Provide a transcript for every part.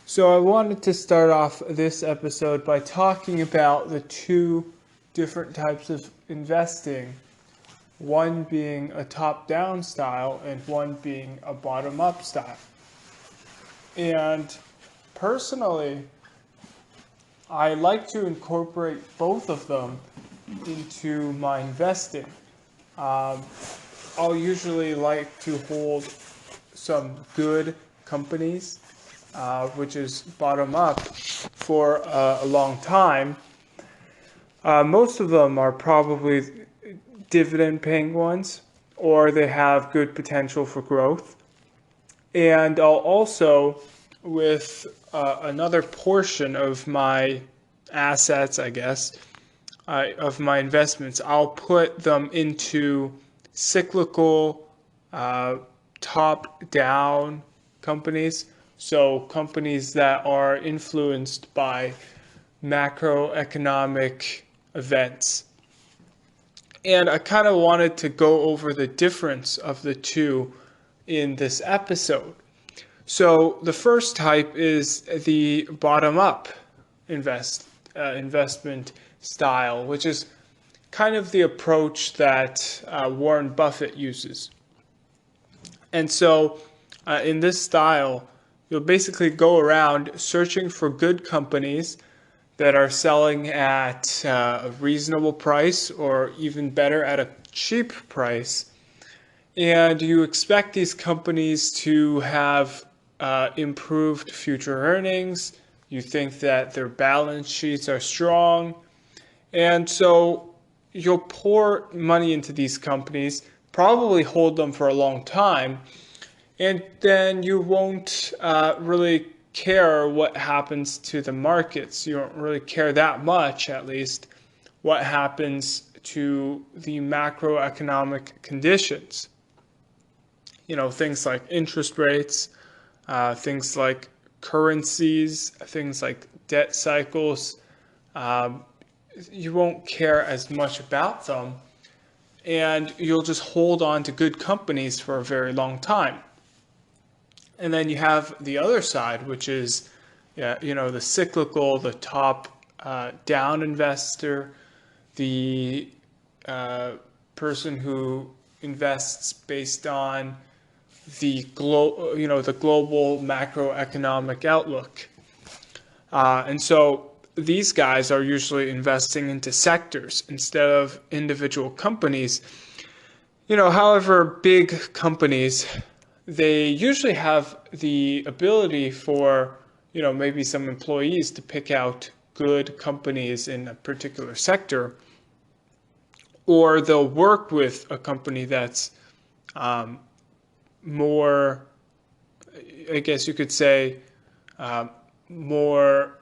So I wanted to start off this episode by talking about the two different types of investing, one being a top-down style and one being a bottom-up style. And personally, I like to incorporate both of them into my investing. I'll usually like to hold some good companies, which is bottom up, for a long time. Most of them are probably dividend paying ones, or they have good potential for growth. And I'll also, with another portion of my assets, I guess, of my investments, I'll put them into cyclical, top-down companies. So companies that are influenced by macroeconomic events. And I kind of wanted to go over the difference of the two in this episode. So the first type is the bottom-up investment style, which is kind of the approach that Warren Buffett uses. And so in this style, you'll basically go around searching for good companies that are selling at a reasonable price or even better at a cheap price. And you expect these companies to have improved future earnings. You think that their balance sheets are strong. And so you'll pour money into these companies, probably hold them for a long time, and then you won't really care what happens to the markets. You don't really care that much, at least, what happens to the macroeconomic conditions. You know, things like interest rates, things like currencies, things like debt cycles. You won't care as much about them, and you'll just hold on to good companies for a very long time. And then you have the other side, which is, the cyclical, the top-down investor, the person who invests based on the global macroeconomic outlook. And so these guys are usually investing into sectors instead of individual companies. However, big companies, they usually have the ability for, maybe some employees to pick out good companies in a particular sector, or they'll work with a company that's more, I guess you could say, more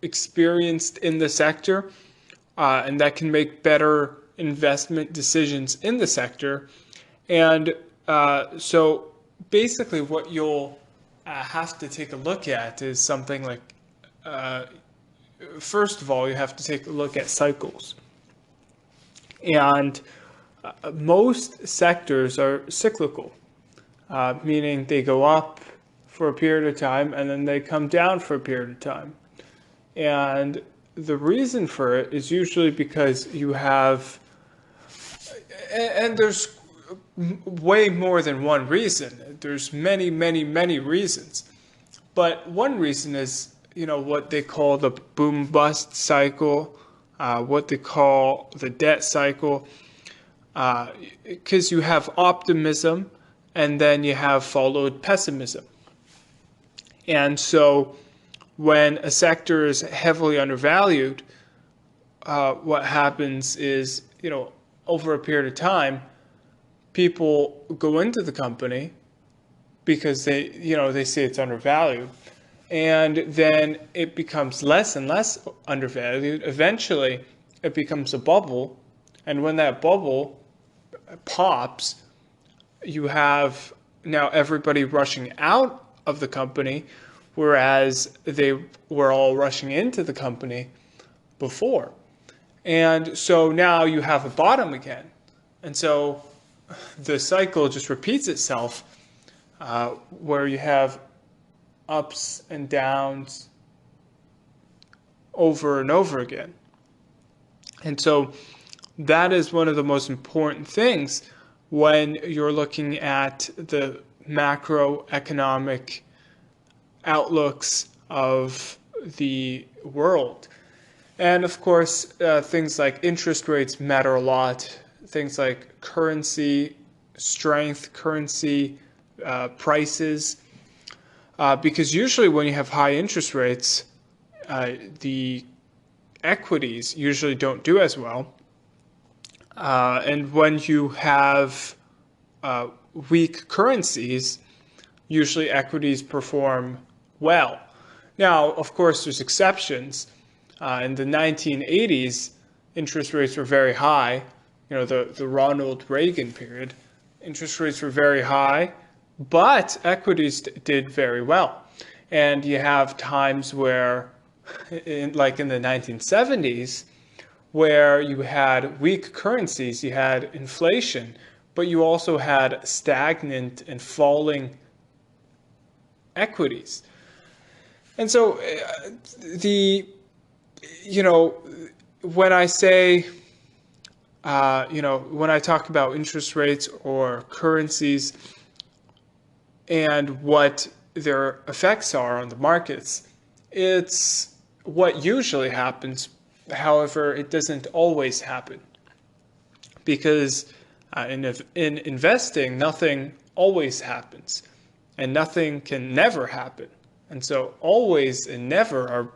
experienced in the sector, and that can make better investment decisions in the sector. And so basically what you'll have to take a look at is something like, first of all, you have to take a look at cycles. And most sectors are cyclical, meaning they go up for a period of time and then they come down for a period of time. And the reason for it is usually because you have, and there's way more than one reason. There's many, many, many reasons. But one reason is, what they call the boom-bust cycle, what they call the debt cycle, because you have optimism and then you have followed pessimism. And so when a sector is heavily undervalued, what happens is, over a period of time, people go into the company because they see it's undervalued, and then it becomes less and less undervalued. Eventually, it becomes a bubble, and when that bubble pops, you have now everybody rushing out of the company, whereas they were all rushing into the company before. And so now you have a bottom again. And so the cycle just repeats itself, where you have ups and downs over and over again. And so that is one of the most important things when you're looking at the macroeconomic outlooks of the world. And of course, things like interest rates matter a lot. Things like currency strength, currency prices. Because usually when you have high interest rates, the equities usually don't do as well. And when you have weak currencies, usually equities perform well. Now, of course, there's exceptions. In the 1980s, interest rates were very high. The Ronald Reagan period, interest rates were very high, but equities did very well. And you have times where, like in the 1970s, where you had weak currencies, you had inflation, but you also had stagnant and falling equities. And so when I say, when I talk about interest rates or currencies and what their effects are on the markets, it's what usually happens. However, it doesn't always happen, because in investing, nothing always happens, and nothing can never happen. And so always and never are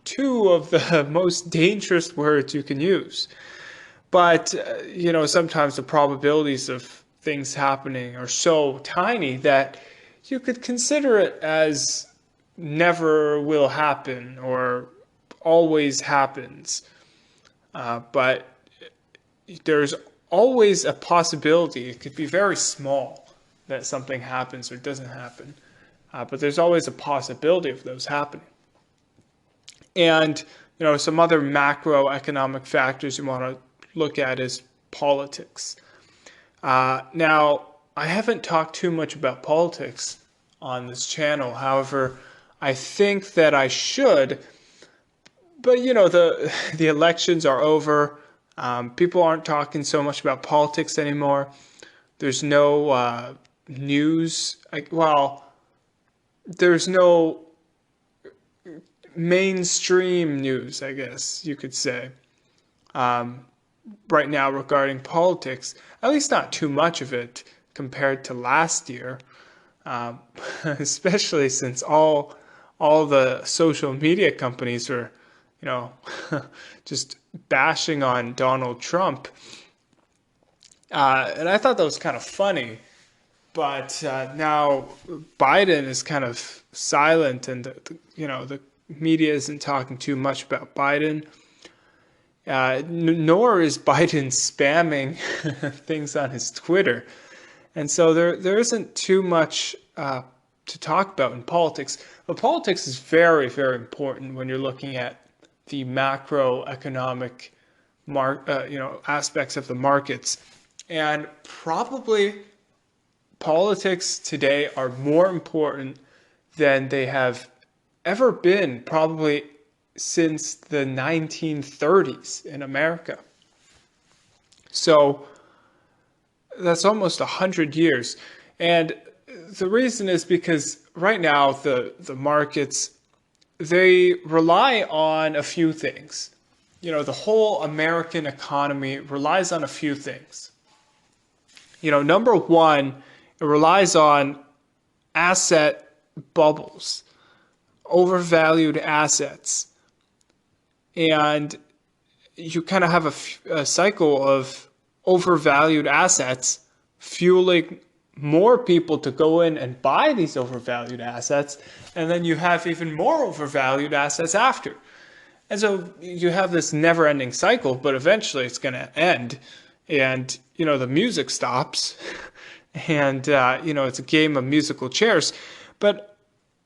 two of the most dangerous words you can use. But, sometimes the probabilities of things happening are so tiny that you could consider it as never will happen or always happens. But there's always a possibility. It could be very small that something happens or doesn't happen. But there's always a possibility of those happening. And, some other macroeconomic factors you want to look at is politics. Now, I haven't talked too much about politics on this channel. However, I think that I should. But, the elections are over. People aren't talking so much about politics anymore. There's no news. There's no mainstream news, I guess you could say, right now regarding politics. At least not too much of it compared to last year, especially since all the social media companies are, just bashing on Donald Trump. And I thought that was kind of funny. But now Biden is kind of silent, and the media isn't talking too much about Biden. Nor is Biden spamming things on his Twitter. And so there isn't too much to talk about in politics. But politics is very, very important when you're looking at the macroeconomic aspects of the markets. And probably politics today are more important than they have ever been, probably since the 1930s in America. So that's almost 100 years. And the reason is because right now the markets, they rely on a few things. The whole American economy relies on a few things. Number one, it relies on asset bubbles, overvalued assets. And you kind of have a cycle of overvalued assets fueling more people to go in and buy these overvalued assets. And then you have even more overvalued assets after. And so you have this never-ending cycle, but eventually it's going to end. And, the music stops. And, it's a game of musical chairs. But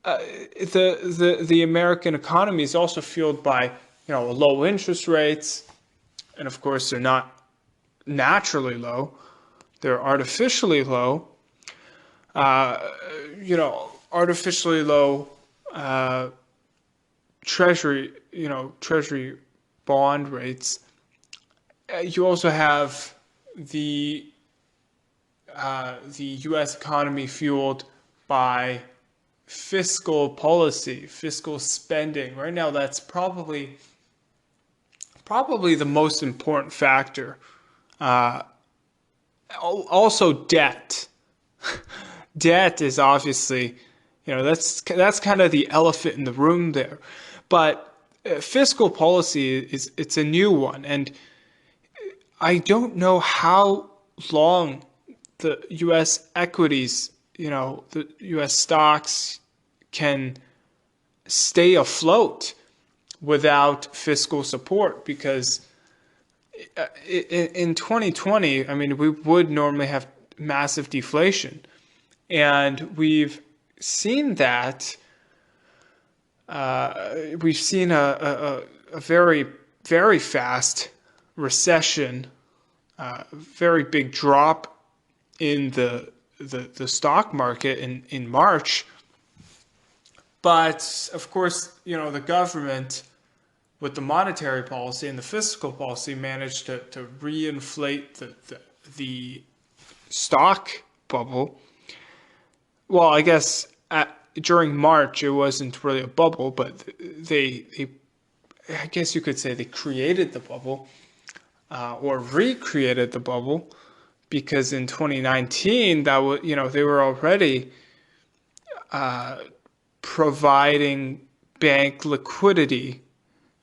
the American economy is also fueled by, low interest rates. And, of course, they're not naturally low. They're artificially low. Artificially low treasury bond rates. You also have the U.S. economy fueled by fiscal policy, fiscal spending. Right now, that's probably the most important factor. Also, debt. Debt is obviously, that's kind of the elephant in the room there. But fiscal policy it's a new one, and I don't know how long the U.S. equities, the U.S. stocks can stay afloat without fiscal support, because in 2020, I mean, we would normally have massive deflation, and we've seen that. We've seen a very, very fast recession, very big drop in the stock market in March. But of course, the government, with the monetary policy and the fiscal policy, managed to reinflate the stock bubble. Well, I guess during March it wasn't really a bubble, but I guess you could say they created the bubble, or recreated the bubble, because in 2019 that was, they were already providing bank liquidity,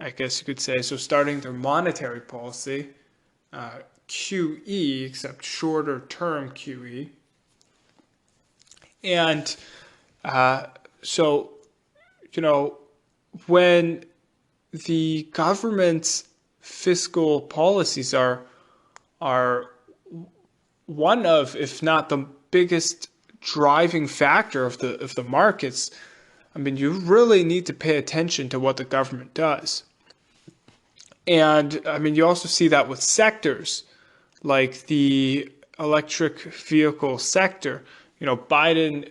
I guess you could say. So starting their monetary policy, QE, except shorter term QE. And so, when the government's fiscal policies are one of, if not the biggest driving factor of the markets, I mean, you really need to pay attention to what the government does. And I mean, you also see that with sectors like the electric vehicle sector. Biden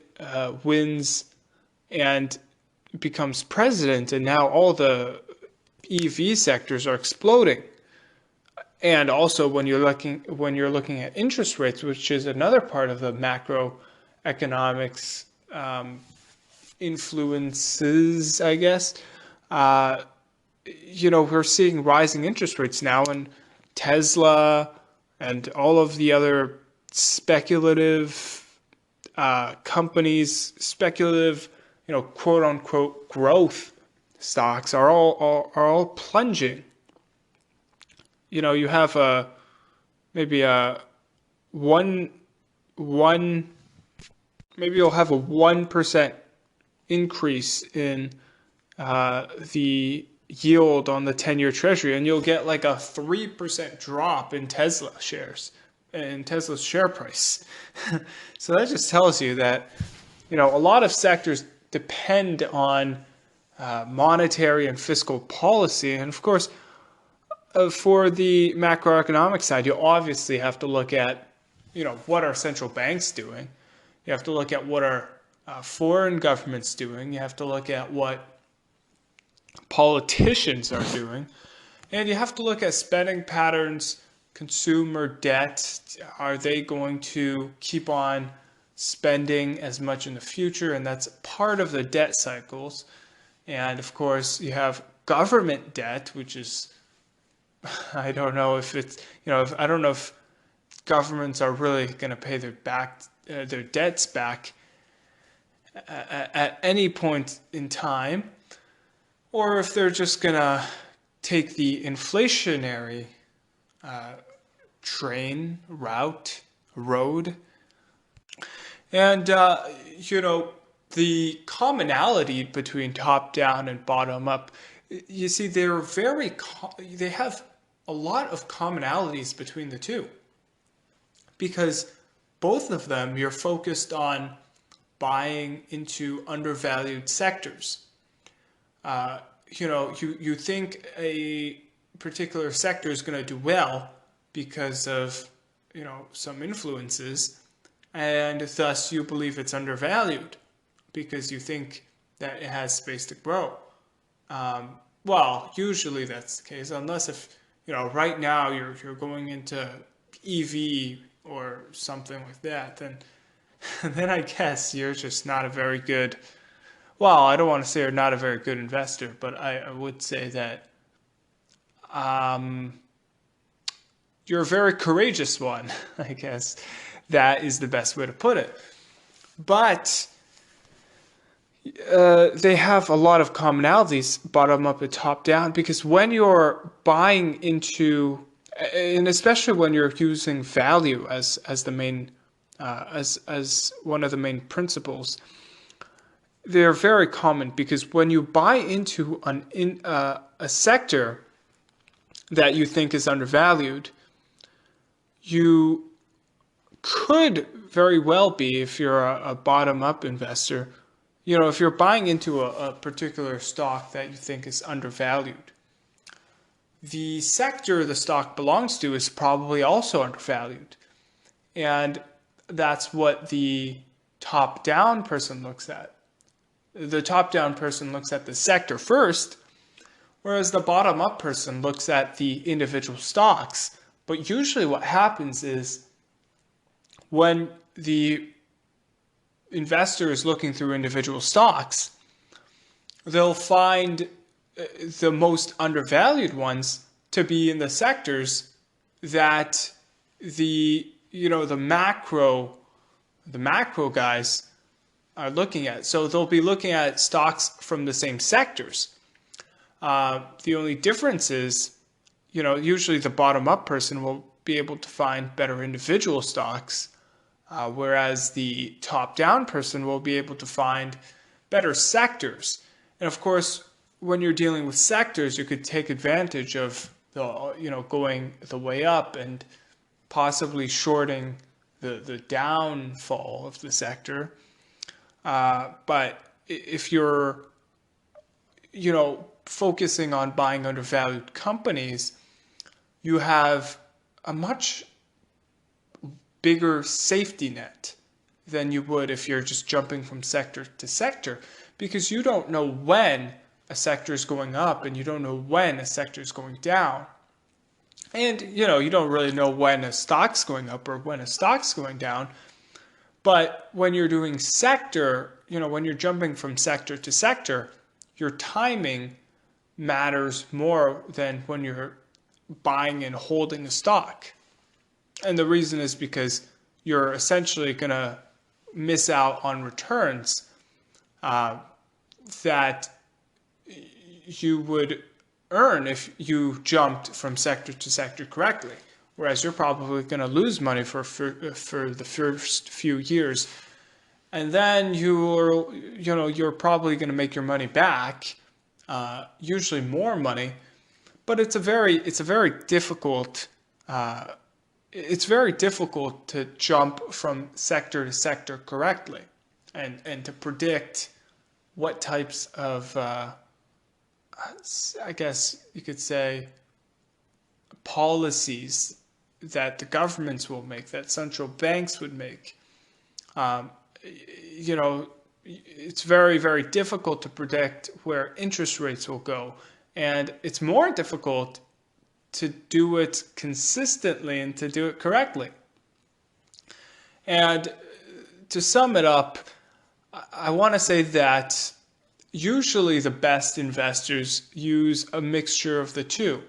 wins and becomes president, and now all the EV sectors are exploding. And also, when you're looking at interest rates, which is another part of the macroeconomics influences, I guess. We're seeing rising interest rates now, and Tesla and all of the other speculative companies, speculative, quote unquote growth stocks are all plunging. You have maybe you'll have a 1% increase in the yield on the 10-year treasury, and you'll get like a 3% drop in Tesla shares, in Tesla's share price. So that just tells you that, a lot of sectors depend on monetary and fiscal policy. And of course, for the macroeconomic side, you obviously have to look at, what are central banks doing? You have to look at what are foreign governments doing. You have to look at what politicians are doing. And you have to look at spending patterns, consumer debt. Are they going to keep on spending as much in the future? And that's part of the debt cycles. And of course, you have government debt, which is, I don't know if it's, I don't know if governments are really going to pay their debts back at any point in time, or if they're just going to take the inflationary road. And, the commonality between top down and bottom up, you see, they have a lot of commonalities between the two, because both of them, you're focused on buying into undervalued sectors. You think a particular sector is going to do well because of, some influences, and thus you believe it's undervalued because you think that it has space to grow. Well, usually that's the case, unless if, right now you're going into EV or something like that, then then I guess you're just not a very good, well, I don't want to say you're not a very good investor, but I would say that um, you're a very courageous one, I guess. That is the best way to put it. But they have a lot of commonalities, bottom up and top down, because when you're buying into, and especially when you're using value as the main, as one of the main principles, they're very common, because when you buy into a sector that you think is undervalued, you could very well be, if you're a bottom-up investor, if you're buying into a particular stock that you think is undervalued, the sector the stock belongs to is probably also undervalued. And that's what the top-down person looks at. The top-down person looks at the sector first, whereas the bottom-up person looks at the individual stocks. But usually what happens is when the investor is looking through individual stocks, they'll find the most undervalued ones to be in the sectors that the macro guys are looking at. So they'll be looking at stocks from the same sectors. The only difference is, usually the bottom-up person will be able to find better individual stocks, whereas the top-down person will be able to find better sectors. And of course, when you're dealing with sectors, you could take advantage of going the way up and possibly shorting the downfall of the sector. But if you're, focusing on buying undervalued companies, you have a much bigger safety net than you would if you're just jumping from sector to sector, because you don't know when a sector is going up and you don't know when a sector is going down. And, you don't really know when a stock's going up or when a stock's going down. But when you're doing sector, when you're jumping from sector to sector, your timing matters more than when you're buying and holding a stock. And the reason is because you're essentially going to miss out on returns that you would earn if you jumped from sector to sector correctly. Whereas you're probably going to lose money for the first few years. And then you're probably going to make your money back, usually more money. But it's very difficult to jump from sector to sector correctly and to predict what types of, I guess you could say, policies that the governments will make, that central banks would make. It's very, very difficult to predict where interest rates will go. And it's more difficult to do it consistently and to do it correctly. And to sum it up, I want to say that usually the best investors use a mixture of the two.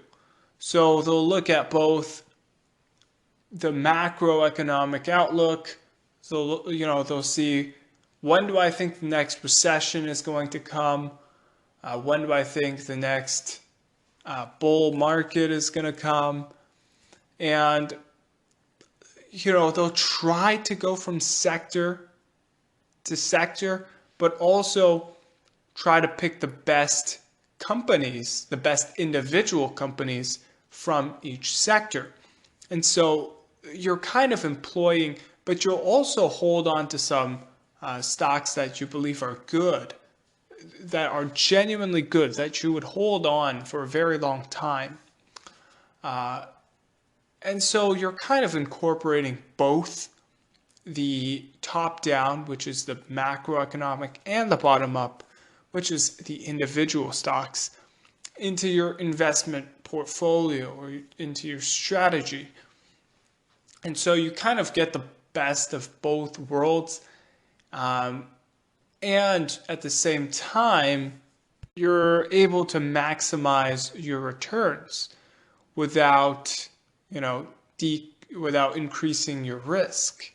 So they'll look at both the macroeconomic outlook. So, they'll see, when do I think the next recession is going to come? When do I think the next bull market is going to come? And, they'll try to go from sector to sector, but also try to pick the best companies, the best individual companies from each sector. And so you're kind of employing, but you'll also hold on to some stocks that you believe are good, that are genuinely good, that you would hold on for a very long time. And so you're kind of incorporating both the top-down, which is the macroeconomic, and the bottom-up, which is the individual stocks, into your investment portfolio or into your strategy. And so you kind of get the best of both worlds. And at the same time, you're able to maximize your returns without, without increasing your risk.